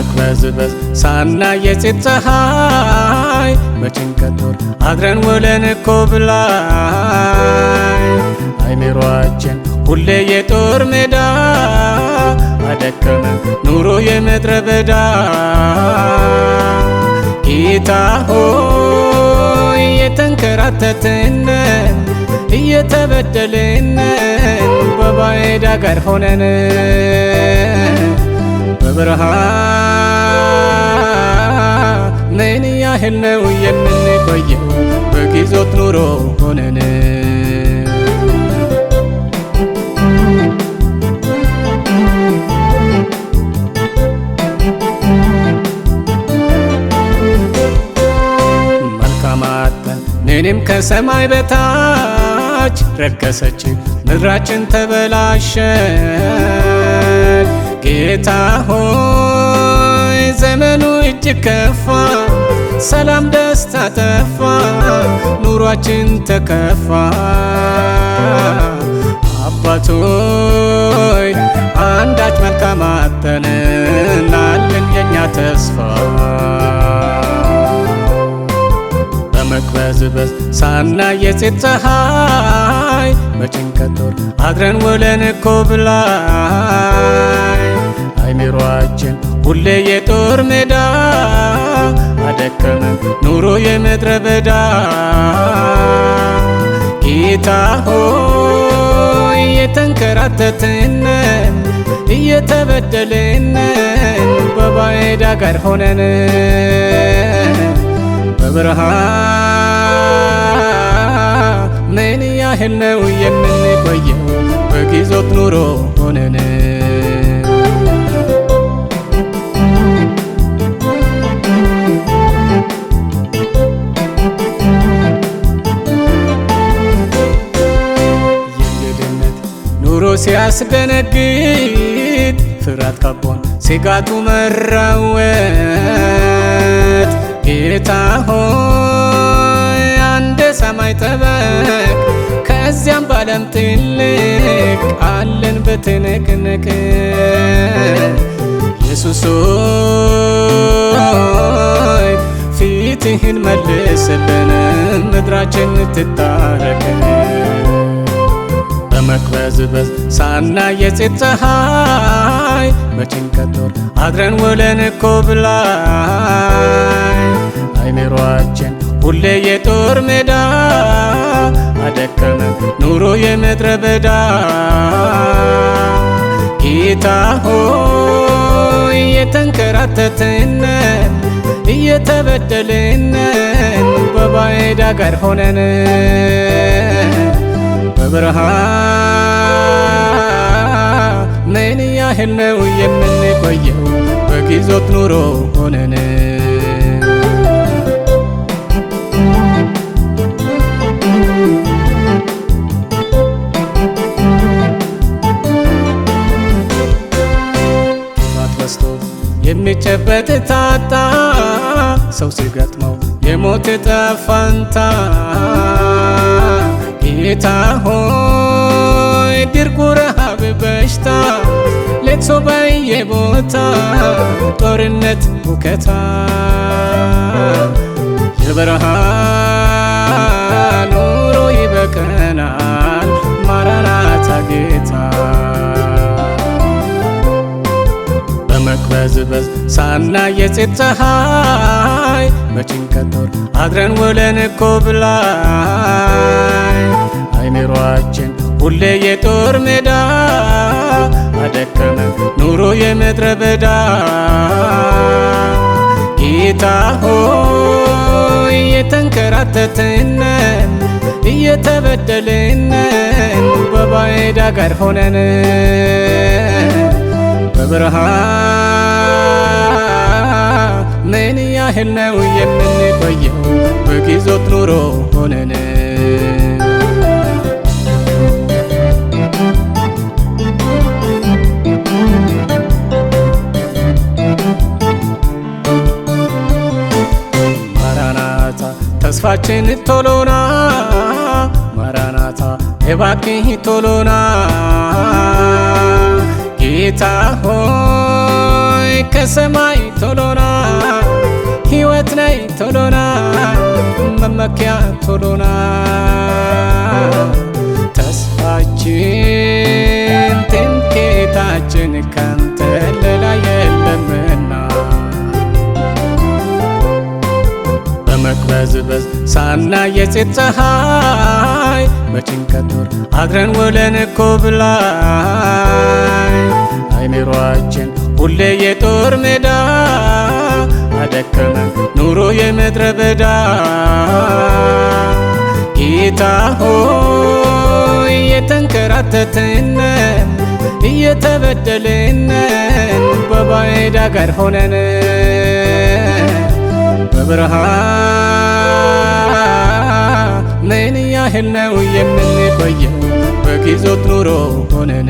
በመቅበዝበዝ ሳናይ የፀሐይ ፀሐይ በጭንቀት ጦር አድረን ውለን እኮ ብላይ አይምሮአችን ሁሌ የጦር ሜዳ አደከመን ኑሮ የምድረ በዳ ጌታ ሆይ የተንከራተትነን እየተበደልነን በባዕድ አገር ሆነን በበረሃ ምን ያህል ነው የምንቆየው በግዞት ኑሮ ሆነን መልካማተን ምንም ከሰማይ በታች ረከሰች ምድራችን ተበላሸን ጌታ ሆይ ዘመኑ እጅግ ከፋ ሰላም ደስታ ጠፋ ኑሯችን ተከፋ አባቶይ አንዳች መልካም አጥተን አለን የኛ ተስፋ በመቅበዝበዝ ሳናይ የፀሐይ ፀሐይ በጭንቀት ጦር አድረን ውለን እኮ ብላይ አይምሮአችን ሁሌ የጦር ሜዳ አደከመን ኑሮ የምድረ በዳ ጌታ ሆይ የተንከራተትነን እየተበደልነን በባዕድ አገር ሆነን በበረሃ ምን ያህል ነው የምንቆየው በግዞት ኑሮ ሆነን የእንግድነት ኑሮ ሲያስደነግጥ ፍርሃት ካቦን ስጋቱ መራወጥ ጌታ ሆይ አንድ ሰማይ ጠበቅ ከዚያም ባለም ትልቅ አለን በትንቅንቅ ኢየሱስ ሆይ ፊትህን መልስልን ምድራችን ትታረቅ በመቅበዝበዝ ሳናይ የፀሐይ ፀሐይ በጭንቀት ጦር አድረን ውለን እኮ ብላይ አይምሮአችን ሁሌ የጦር ሜዳ አደከመን ኑሮ የምድረ በዳ ጌታ ሆይ የተንከራተትነን እየተበደልነን በባዕድ አገር ሆነን በበረሃ ምን ያህል ነው የምንቆየው በግዞት ኑሮ ሆነን ክፋት በዝቶ የሚጨበጥ ታጣ ሰው ሲገጥመው የሞት ዕጣ ፈንታ ጌታ ሆይ ድርቁ ረሃብ በሽታ ለቅሶ በየቦታ ጦርነት ሁከታ የበረሃ ኑሮ ይበቀናል ማራናታ ጌታ በመቅበዝበዝ ሳናይ የፀሐይ ፀሐይ በጭንቀት ጦር አድረን ውለን እኮ ብላይ አይምሮአችን ሁሌ የጦር ሜዳ አደከመን ኑሮ የምድረ በዳ ጌታ ሆይ የተንከራተትነን እየተበደልነን በባዕድ አገር ሆነን በበረሃ ምን ያህል ነው የምንቆየው በግዞት ኑሮ ሆነን ማራናታ ተስፋችን ቶሎና ማራናታ እባክህ ቶሎና ጌታ ሆይ ከሰማይ ቶሎና ሕይወት ነይ ቶሎና መመኪያ ቶሎና ተስፋችን ትምክህታችን ካንተ ሌላ የለምና በመቅበዝበዝ ሳናይ የጽድቅ ፀሐይ በጭንቀት ዱር አድረን ውለን ኮብላይ አይምሮአችን ሁሌ የጦር ሜዳ አደከመን ኑሮ የምድረ በዳ ጌታ ሆይ የተንከራተትነን እየተበደልነን በባዕድ አገር ሆነን በብርሃን ምን ያህል ነው የምንቆየው በግዞት ኑሮ ሆነን